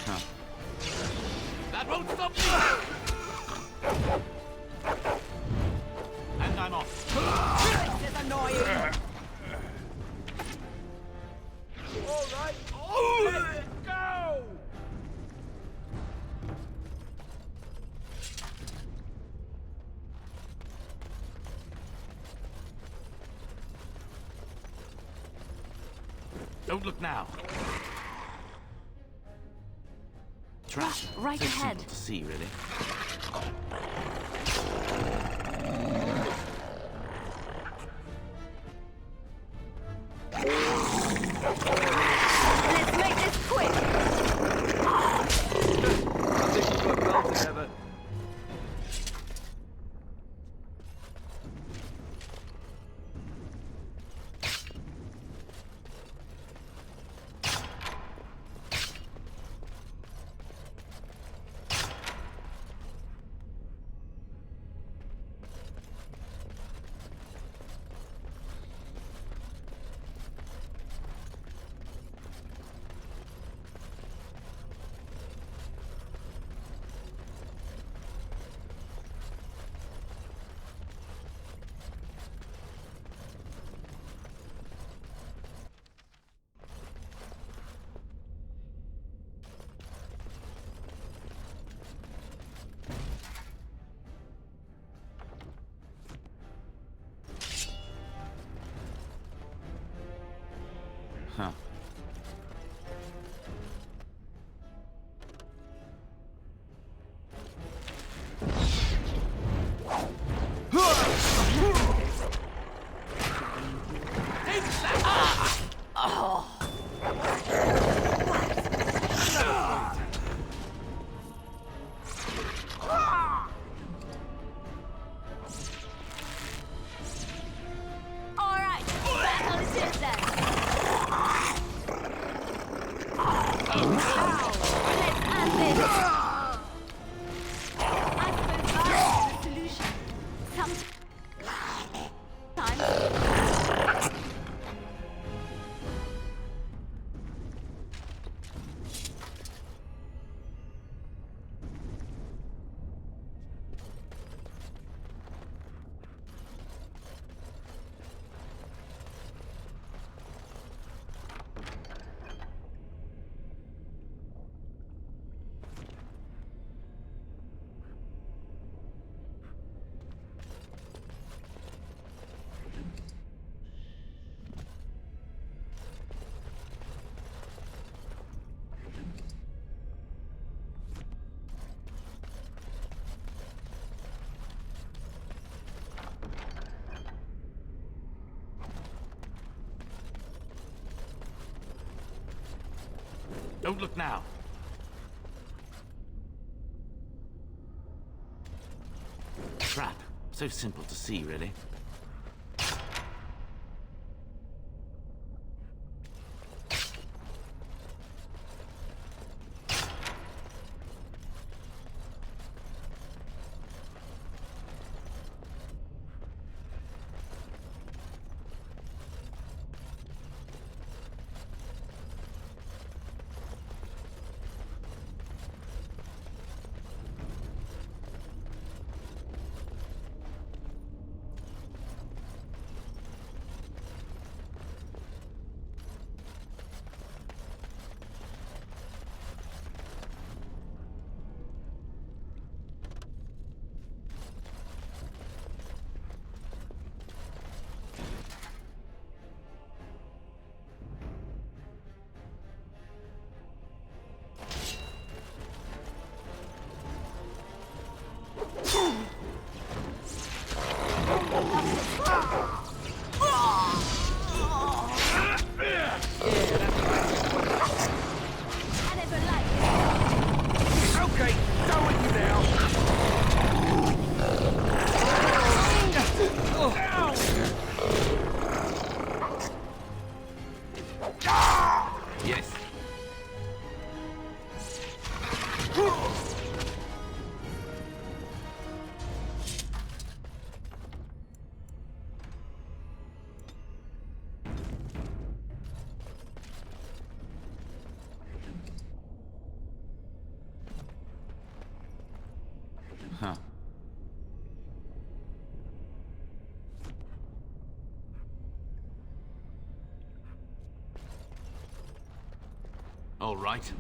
That won't stop me! And I'm off. This is annoying. All right. Let's go! Don't look now. Trap. Right So ahead. simple to see, really. Let's make this quick. I think we've got well together. Huh. All right, battle it is then. Ow! Let's end this. I suppose violence is the solution. Sometimes. Don't look now. Trap. So simple to see, really. Okay, go with you now. Yes. Huh. All right.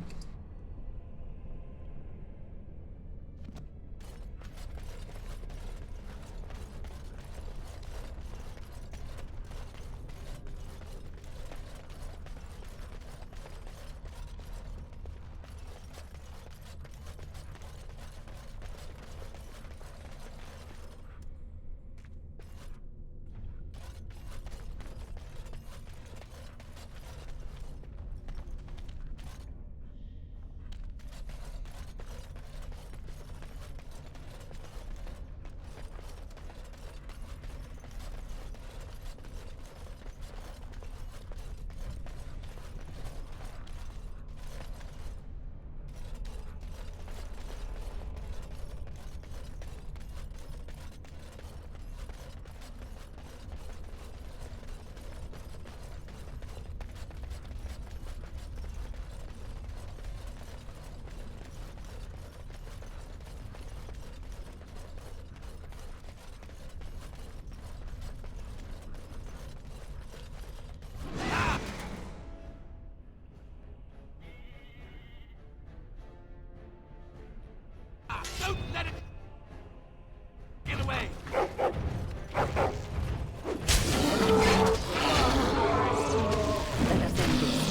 Don't let it get away! Let us end this.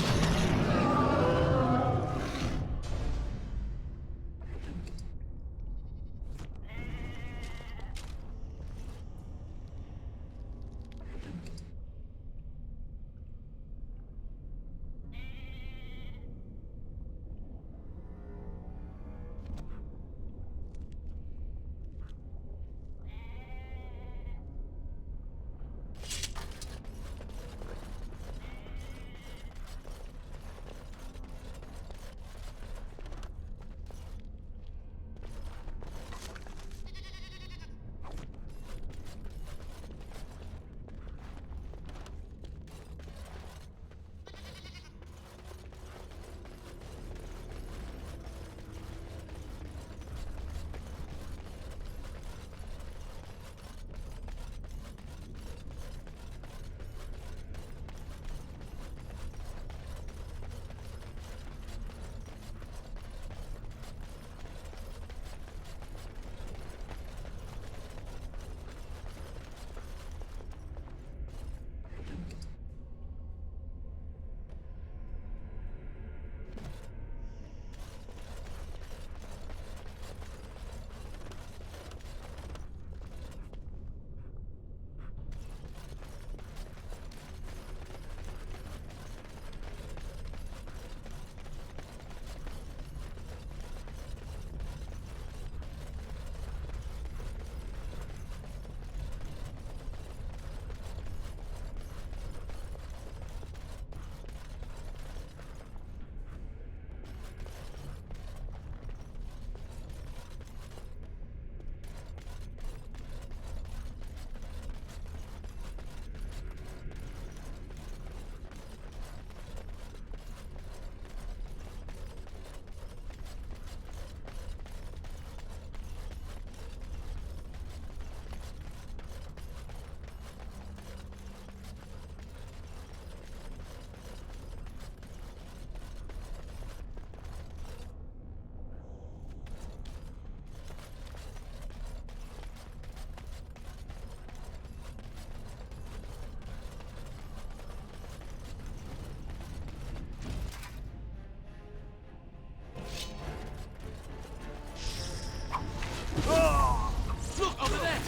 Look over there!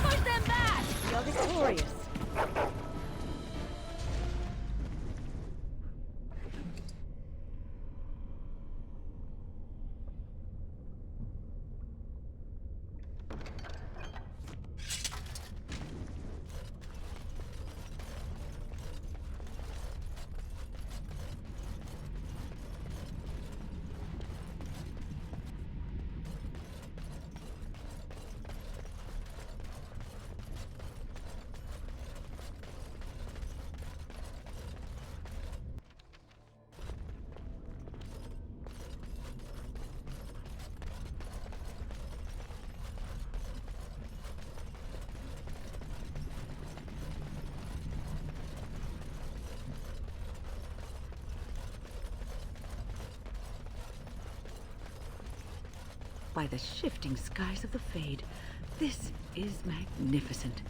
Push them back! You're victorious. by the shifting skies of the Fade. This is magnificent.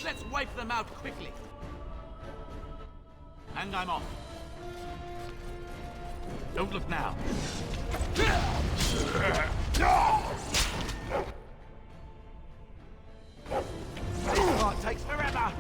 Let's wipe them out quickly. And I'm off. Don't look now. This part takes forever.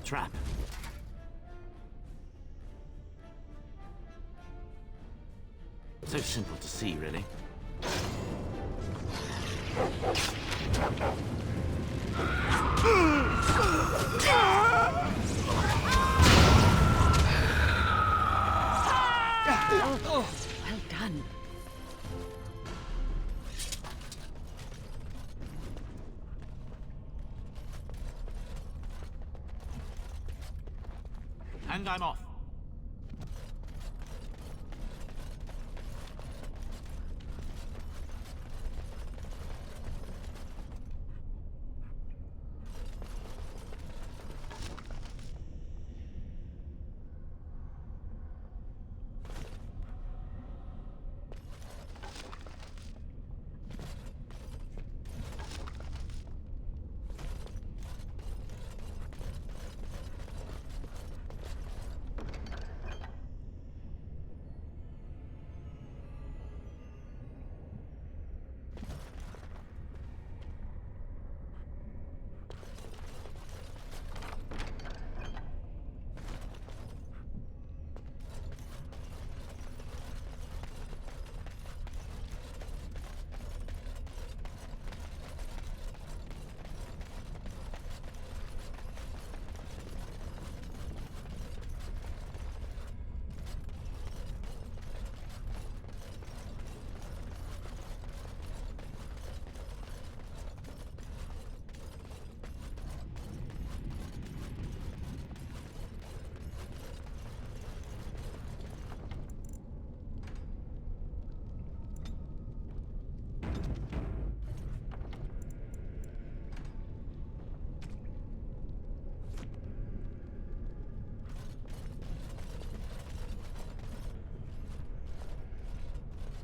Trap. So simple to see, really. Well done. And I'm off.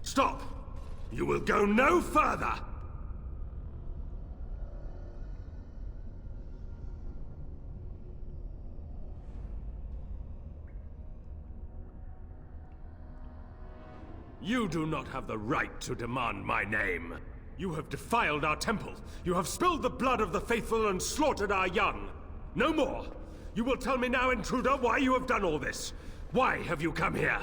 Stop! You will go no further! You do not have the right to demand my name. You have defiled our temple. You have spilled the blood of the faithful and slaughtered our young. No more! You will tell me now, intruder, why you have done all this. Why have you come here?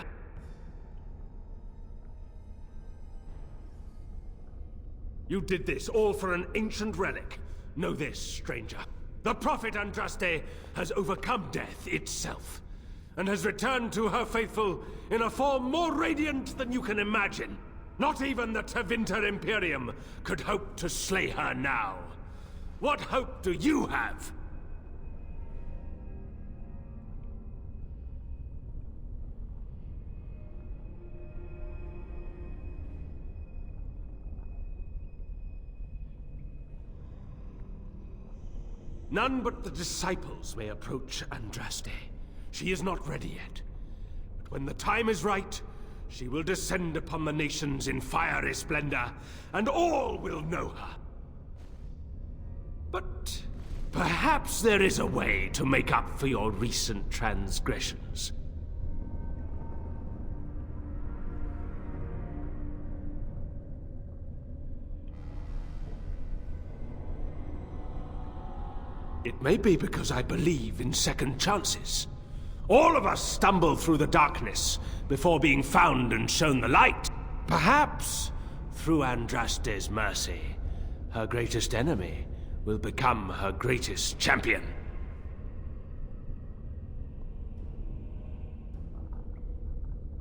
You did this all for an ancient relic. Know this, stranger. The prophet Andraste has overcome death itself, and has returned to her faithful in a form more radiant than you can imagine. Not even the Tevinter Imperium could hope to slay her now. What hope do you have? None but the disciples may approach Andraste. She is not ready yet. But when the time is right, she will descend upon the nations in fiery splendor, and all will know her. But perhaps there is a way to make up for your recent transgressions. It may be because I believe in second chances. All of us stumble through the darkness before being found and shown the light. Perhaps, through Andraste's mercy, her greatest enemy will become her greatest champion.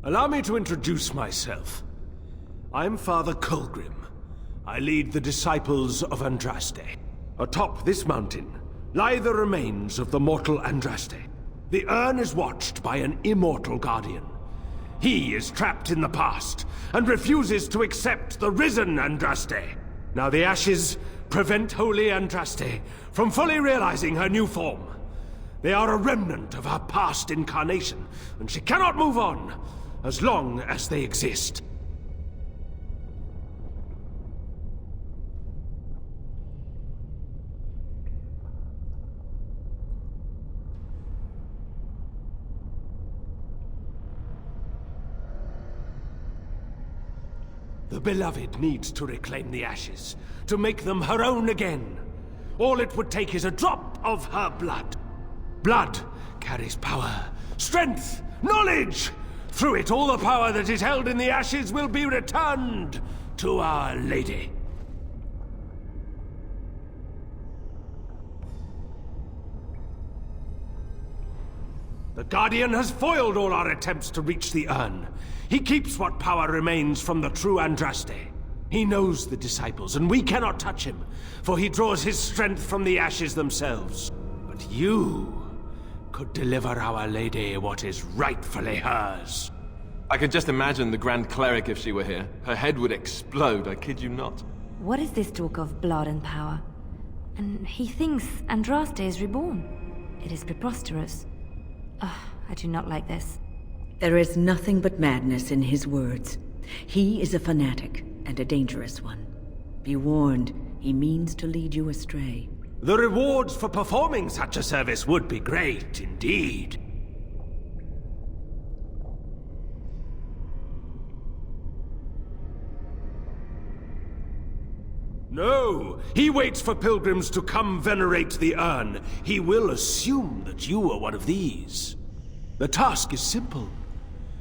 Allow me to introduce myself. I'm Father Colgrim. I lead the disciples of Andraste. Atop this mountain lie the remains of the mortal Andraste. The urn is watched by an immortal guardian. He is trapped in the past and refuses to accept the risen Andraste. Now the ashes prevent holy Andraste from fully realizing her new form. They are a remnant of her past incarnation, and she cannot move on as long as they exist. The beloved needs to reclaim the ashes, to make them her own again. All it would take is a drop of her blood. blood carries power, strength, knowledge. Through it, all the power that is held in the ashes will be returned to Our Lady. The Guardian has foiled all our attempts to reach the urn. He keeps what power remains from the true Andraste. He knows the disciples, and we cannot touch him, for he draws his strength from the ashes themselves. But you could deliver Our Lady what is rightfully hers. I could just imagine the Grand Cleric if she were here. Her head would explode, I kid you not. What is this talk of blood and power? And he thinks Andraste is reborn. It is preposterous. I do not like this. There is nothing but madness in his words. He is a fanatic, and a dangerous one. Be warned, he means to lead you astray. The rewards for performing such a service would be great indeed. No! He waits for pilgrims to come venerate the urn. He will assume that you are one of these. The task is simple.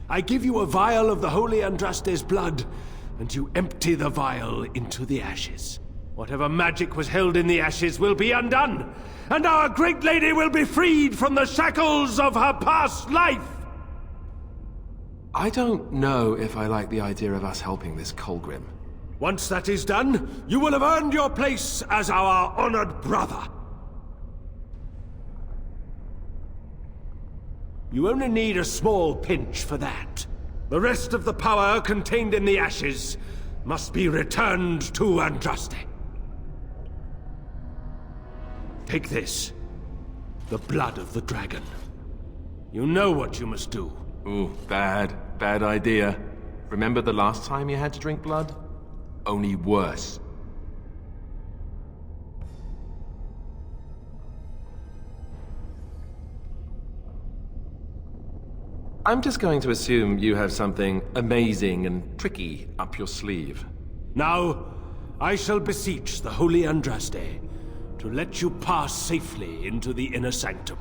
I give you a vial of the Holy Andraste's blood, and you empty the vial into the ashes. Whatever magic was held in the ashes will be undone, and our great lady will be freed from the shackles of her past life! I don't know if I like the idea of us helping this Culgrim. Once that is done, you will have earned your place as our honored brother. You only need a small pinch for that. The rest of the power contained in the ashes must be returned to Andraste. Take this. The blood of the dragon. You know what you must do. Ooh, bad idea. Remember the last time you had to drink blood? Only worse. I'm just going to assume you have something amazing and tricky up your sleeve. Now, I shall beseech the Holy Andraste to let you pass safely into the inner sanctum.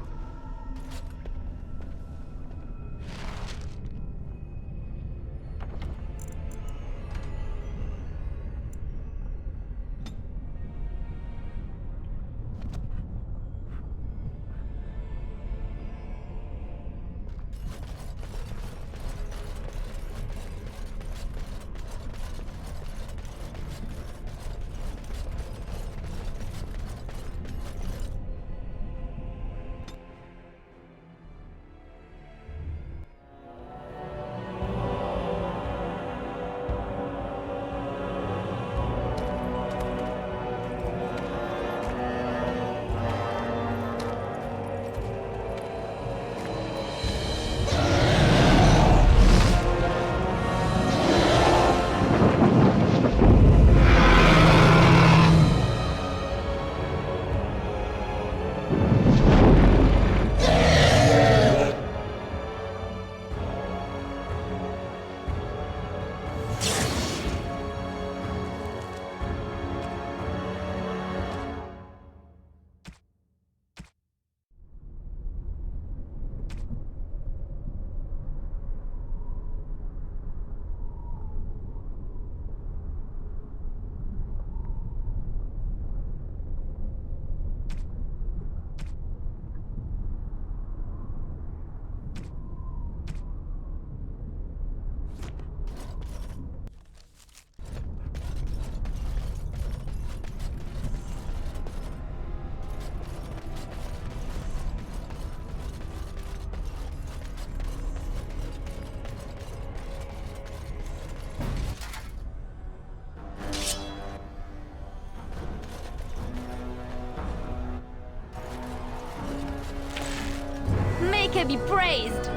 Make her be praised!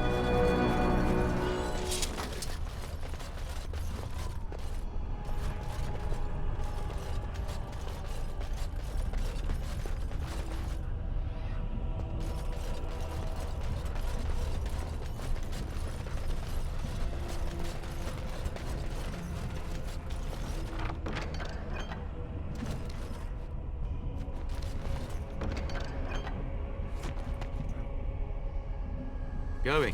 Going.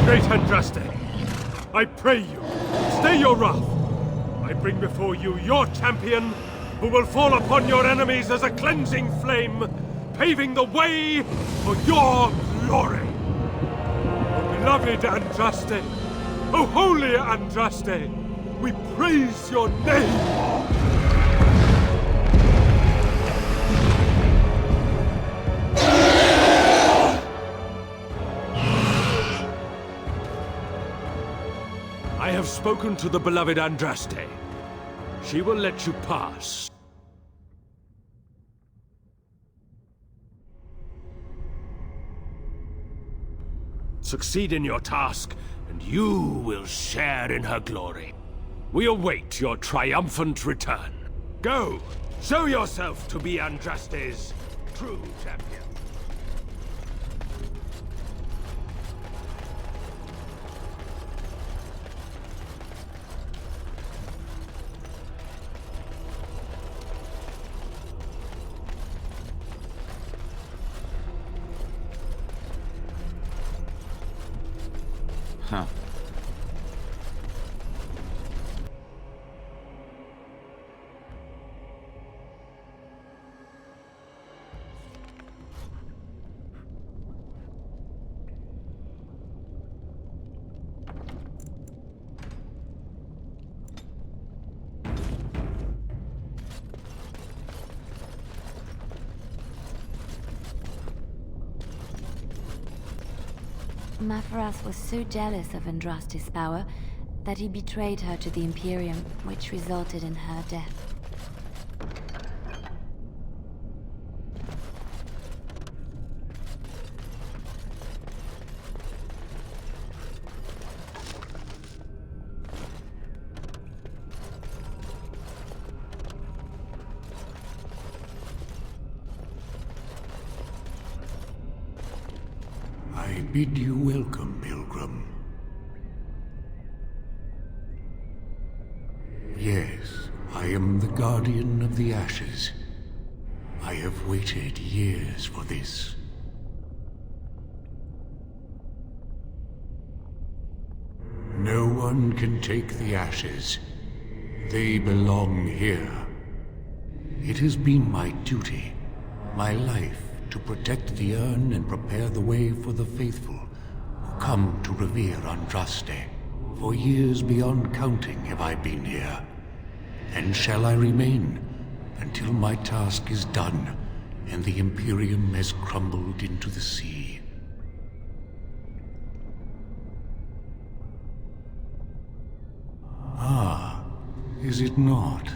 Great Andraste, I pray you, stay your wrath. I bring before you your champion, who will fall upon your enemies as a cleansing flame, paving the way for your glory. O beloved Andraste, O holy Andraste, we praise your name. I have spoken to the beloved Andraste. She will let you pass. Succeed in your task, and you will share in her glory. We await your triumphant return. Go! Show yourself to be Andraste's true champion. Huh. Mafaras was so jealous of Andraste's power that he betrayed her to the Imperium, which resulted in her death. I bid you welcome, Pilgrim. Yes, I am the Guardian of the Ashes. I have waited years for this. No one can take the ashes. They belong here. It has been my duty, my life, to protect the urn and prepare the way for the faithful who come to revere Andraste. For years beyond counting have I been here, and shall I remain until my task is done and the Imperium has crumbled into the sea. Ah, is it not?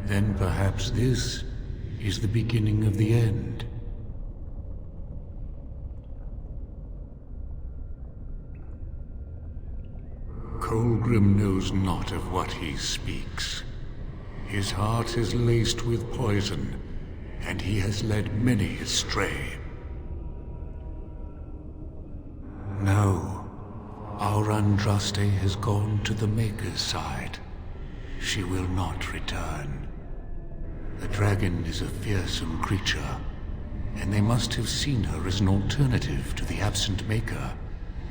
Then perhaps this is the beginning of the end. Colgrim knows not of what he speaks. His heart is laced with poison, and he has led many astray. No, our Andraste has gone to the Maker's side. She will not return. The dragon is a fearsome creature, and they must have seen her as an alternative to the absent Maker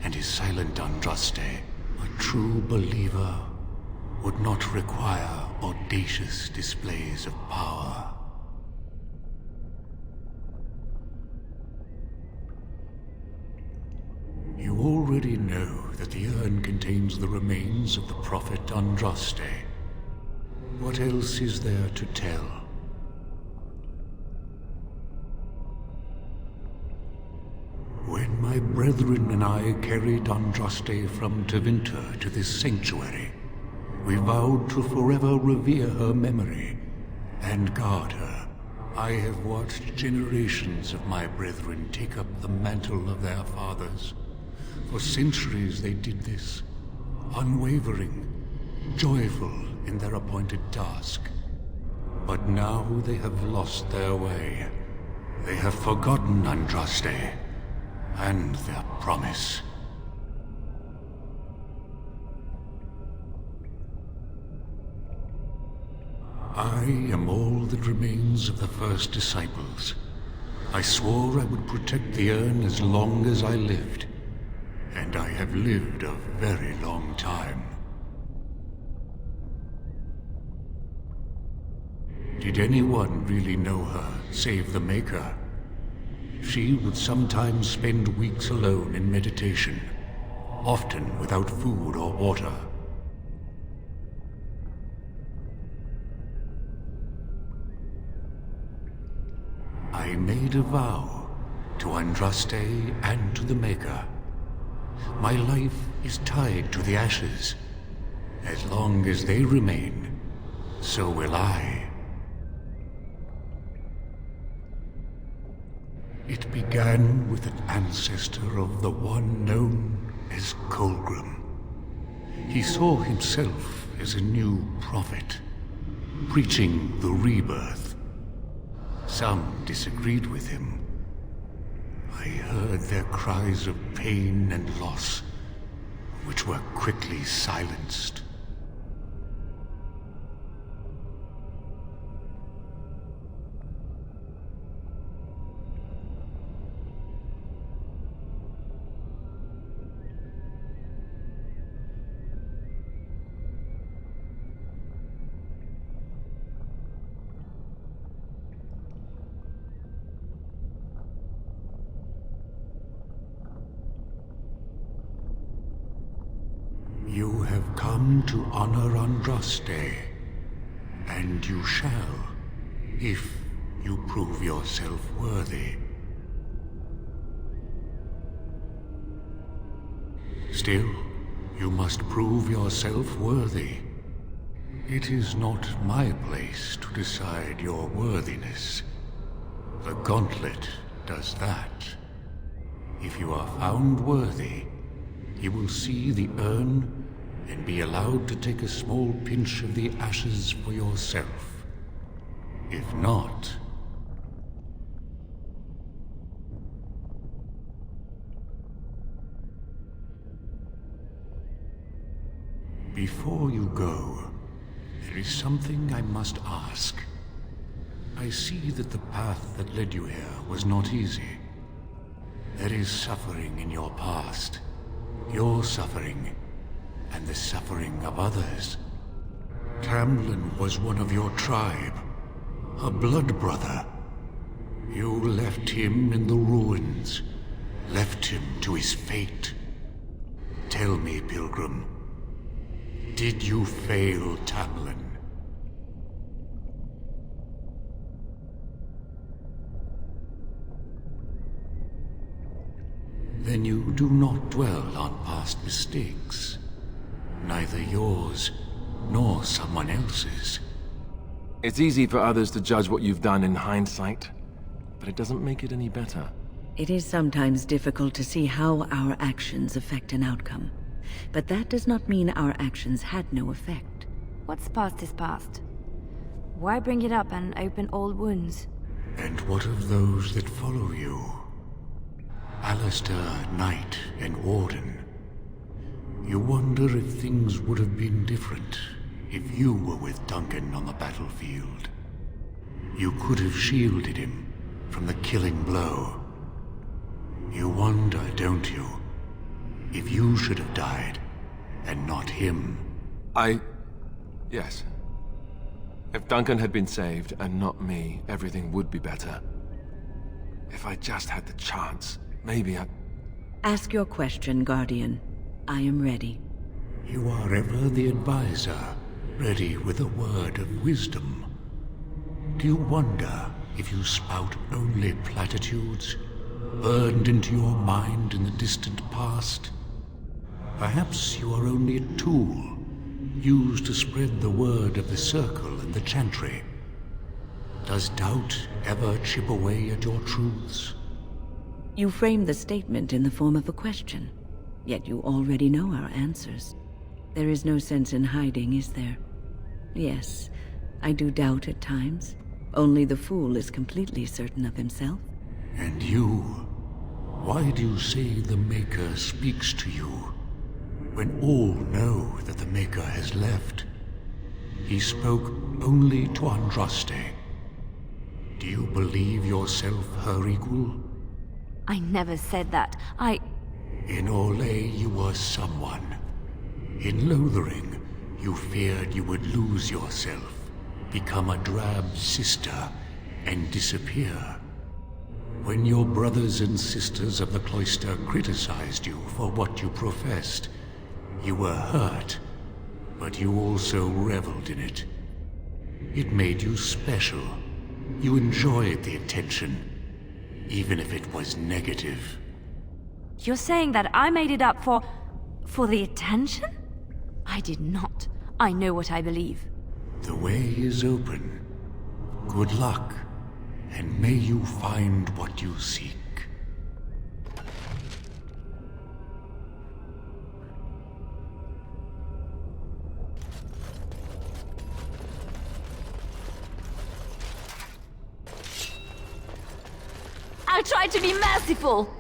and his silent Andraste. A true believer would not require audacious displays of power. You already know that the urn contains the remains of the prophet Andraste. What else is there to tell? When my My brethren and I carried Andraste from Tevinter to this sanctuary. We vowed to forever revere her memory and guard her. I have watched generations of my brethren take up the mantle of their fathers. For centuries they did this, unwavering, joyful in their appointed task. But now they have lost their way. They have forgotten Andraste and their promise. I am all that remains of the first disciples. I swore I would protect the urn as long as I lived, and I have lived a very long time. Did anyone really know her, save the Maker? She would sometimes spend weeks alone in meditation, often without food or water. I made a vow to Andraste and to the Maker. My life is tied to the ashes. As long as they remain, so will I. It began with an ancestor of the one known as Culgrim. He saw himself as a new prophet, preaching the rebirth. Some disagreed with him. I heard their cries of pain and loss, which were quickly silenced. You have come to honor Andraste, and you shall, if you prove yourself worthy. Still, you must prove yourself worthy. It is not my place to decide your worthiness. The gauntlet does that. If you are found worthy, you will see the urn and be allowed to take a small pinch of the ashes for yourself. If not... Before you go, there is something I must ask. I see that the path that led you here was not easy. There is suffering in your past. Your suffering, and the suffering of others. Tamlin was one of your tribe, a blood brother. You left him in the ruins, left him to his fate. Tell me, Pilgrim, did you fail Tamlin? Then you do not dwell on past mistakes. Neither yours, nor someone else's. It's easy for others to judge what you've done in hindsight, but it doesn't make it any better. It is sometimes difficult to see how our actions affect an outcome. But that does not mean our actions had no effect. What's past is past. Why bring it up and open old wounds? And what of those that follow you? Alistair, Knight, and Warden. You wonder if things would have been different if you were with Duncan on the battlefield. You could have shielded him from the killing blow. You wonder, don't you, if you should have died and not him? Yes. If Duncan had been saved and not me, everything would be better. If I just had the chance, maybe I... Ask your question, Guardian. I am ready. You are ever the advisor, ready with a word of wisdom. Do you wonder if you spout only platitudes, burned into your mind in the distant past? Perhaps you are only a tool, used to spread the word of the Circle and the Chantry. Does doubt ever chip away at your truths? You frame the statement in the form of a question, yet you already know our answers. There is no sense in hiding, is there? Yes, I do doubt at times. Only the fool is completely certain of himself. And you? Why do you say the Maker speaks to you, when all know that the Maker has left? He spoke only to Andraste. Do you believe yourself her equal? I never said that. In Orlais you were someone. In Lothering, you feared you would lose yourself, become a drab sister, and disappear. When your brothers and sisters of the cloister criticized you for what you professed, you were hurt, but you also reveled in it. It made you special. You enjoyed the attention, even if it was negative. You're saying that I made it up for the attention? I did not. I know what I believe. The way is open. Good luck, and may you find what you seek. I tried to be merciful!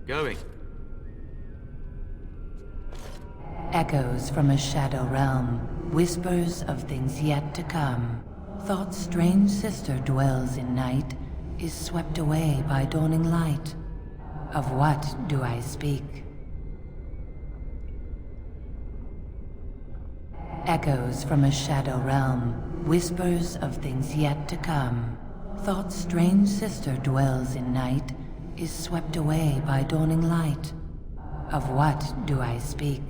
Going. Echoes from a shadow realm, whispers of things yet to come. Thought's strange sister dwells in night, is swept away by dawning light. Of what do I speak? Echoes from a shadow realm, whispers of things yet to come. Thought's strange sister dwells in night, is swept away by dawning light. Of what do I speak?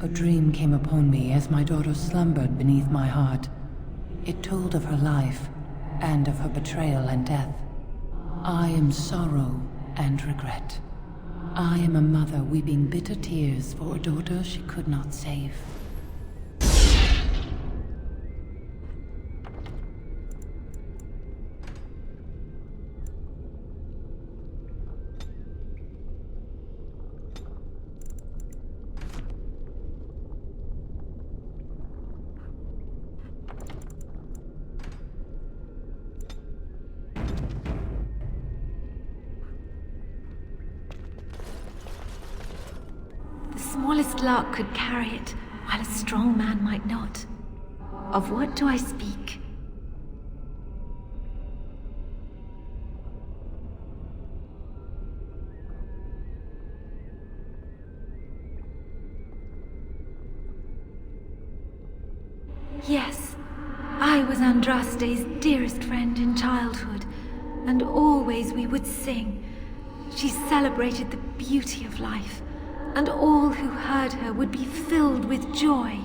A dream came upon me as my daughter slumbered beneath my heart. It told of her life, and of her betrayal and death. I am sorrow and regret. I am a mother weeping bitter tears for a daughter she could not save. The smallest lark could carry it, while a strong man might not. Of what do I speak? Yes, I was Andraste's dearest friend in childhood, and always we would sing. She celebrated the beauty of life, and all who heard her would be filled with joy.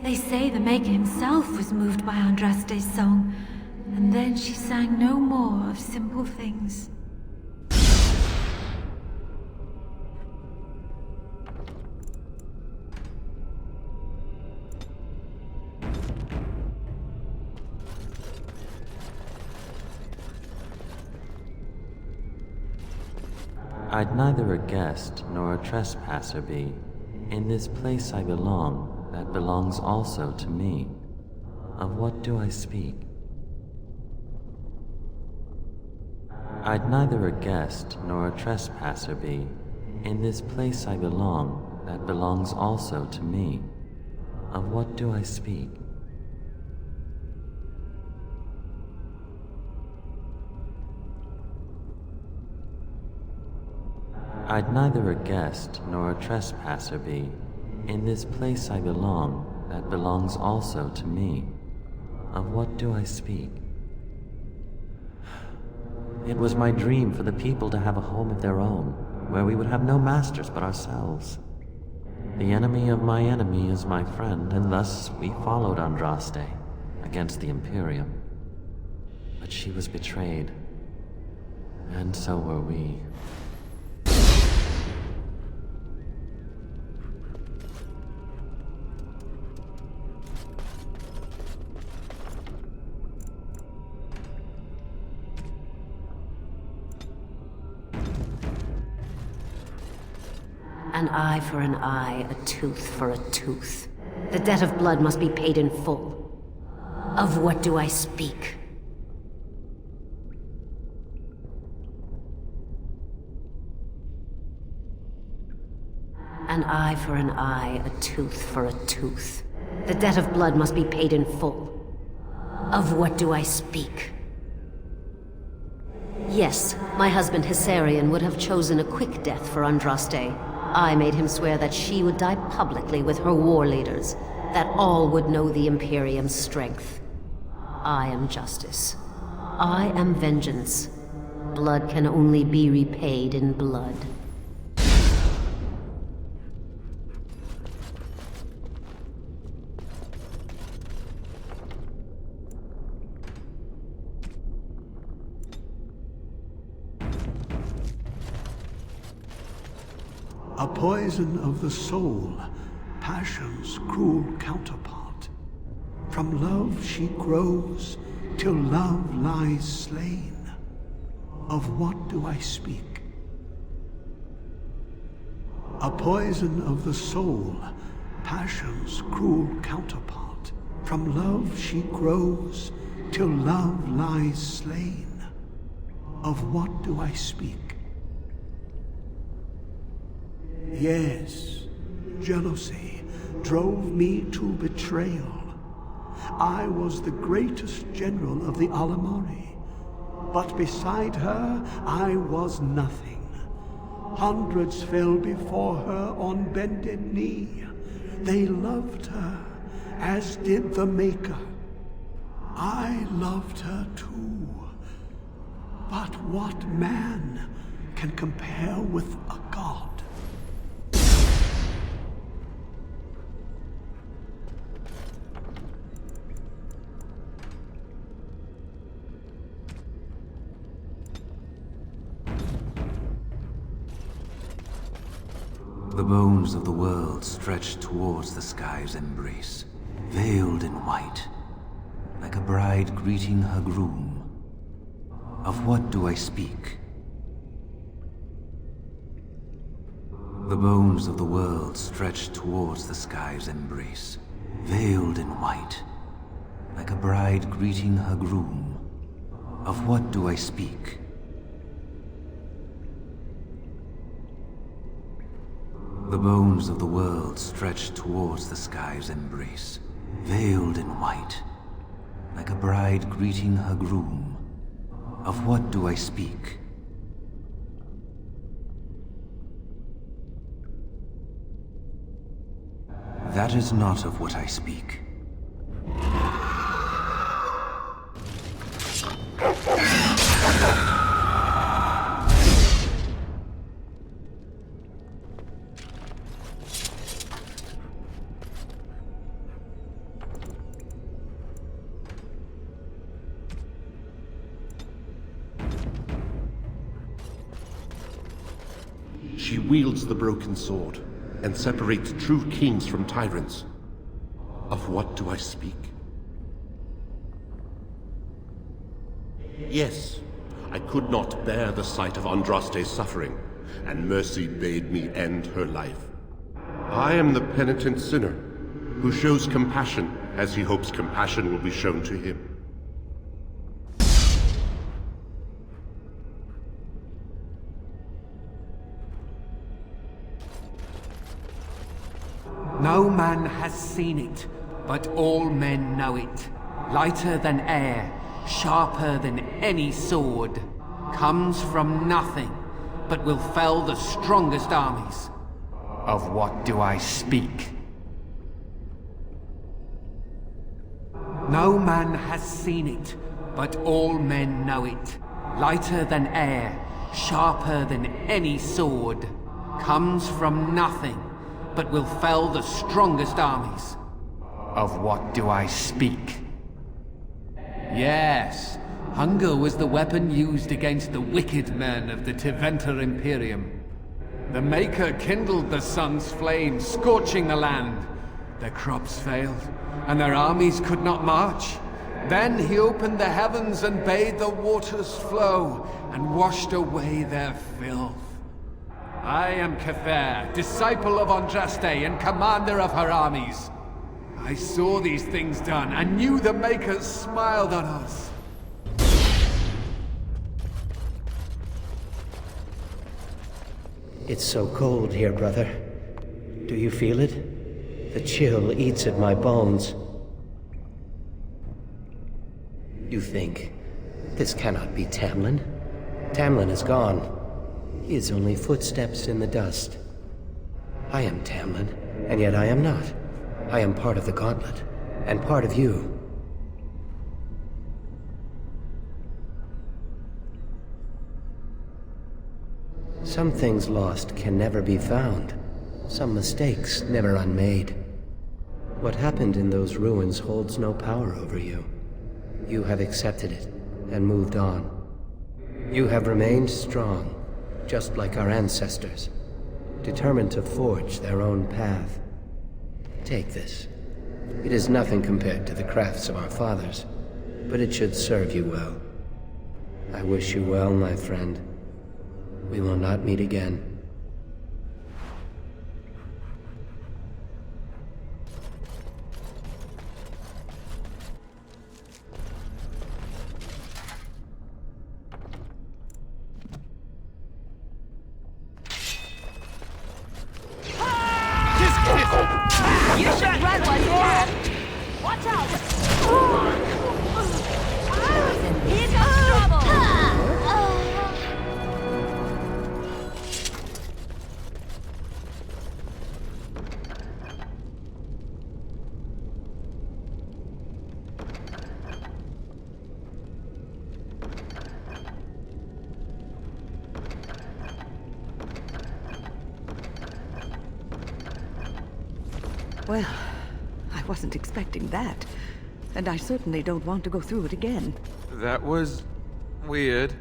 They say the Maker himself was moved by Andraste's song, and then she sang no more of simple things. I'd neither a guest nor a trespasser be. In this place I belong, that belongs also to me. Of what do I speak? I'd neither a guest nor a trespasser be. In this place I belong, that belongs also to me. Of what do I speak? I'd neither a guest nor a trespasser be. In this place I belong, that belongs also to me. Of what do I speak? It was my dream for the people to have a home of their own, where we would have no masters but ourselves. The enemy of my enemy is my friend, and thus we followed Andraste against the Imperium. But she was betrayed, and so were we. An eye for an eye, a tooth for a tooth. The debt of blood must be paid in full. Of what do I speak? An eye for an eye, a tooth for a tooth. The debt of blood must be paid in full. Of what do I speak? Yes, my husband Hissarion would have chosen a quick death for Andraste. I made him swear that she would die publicly with her war leaders, that all would know the Imperium's strength. I am justice. I am vengeance. Blood can only be repaid in blood. A poison of the soul, passion's cruel counterpart. From love she grows, till love lies slain. Of what do I speak? A poison of the soul, passion's cruel counterpart. From love she grows, till love lies slain. Of what do I speak? Yes, jealousy drove me to betrayal. I was the greatest general of the Alamari, but beside her I was nothing. Hundreds fell before her on bended knee. They loved her, as did the Maker. I loved her too. But what man can compare with a god? The bones of the world stretched towards the sky's embrace, veiled in white, like a bride greeting her groom. Of what do I speak? The bones of the world stretched towards the sky's embrace, veiled in white, like a bride greeting her groom. Of what do I speak? The bones of the world stretched towards the sky's embrace, veiled in white, like a bride greeting her groom. Of what do I speak? That is not of what I speak. She wields the broken sword and separates true kings from tyrants. Of what do I speak? Yes, I could not bear the sight of Andraste's suffering, and mercy bade me end her life. I am the penitent sinner, who shows compassion as he hopes compassion will be shown to him. No man has seen it, but all men know it. Lighter than air, sharper than any sword. Comes from nothing, but will fell the strongest armies. Of what do I speak? No man has seen it, but all men know it. Lighter than air, sharper than any sword. Comes from nothing, but will fell the strongest armies. Of what do I speak? Yes, hunger was the weapon used against the wicked men of the Tiventer Imperium. The Maker kindled the sun's flame, scorching the land. Their crops failed, and their armies could not march. Then he opened the heavens and bade the waters flow, and washed away their filth. I am Cather, disciple of Andraste and commander of her armies. I saw these things done, and knew the Makers smiled on us. It's so cold here, brother. Do you feel it? The chill eats at my bones. You think, this cannot be Tamlin. Tamlin is gone. He is only footsteps in the dust. I am Tamlin, and yet I am not. I am part of the Gauntlet, and part of you. Some things lost can never be found. Some mistakes never unmade. What happened in those ruins holds no power over you. You have accepted it, and moved on. You have remained strong, just like our ancestors, determined to forge their own path. Take this. It is nothing compared to the crafts of our fathers, but it should serve you well. I wish you well, my friend. We will not meet again. You should run while you can. Watch out! Here comes trouble! Well, I wasn't expecting that. And I certainly don't want to go through it again. That was weird.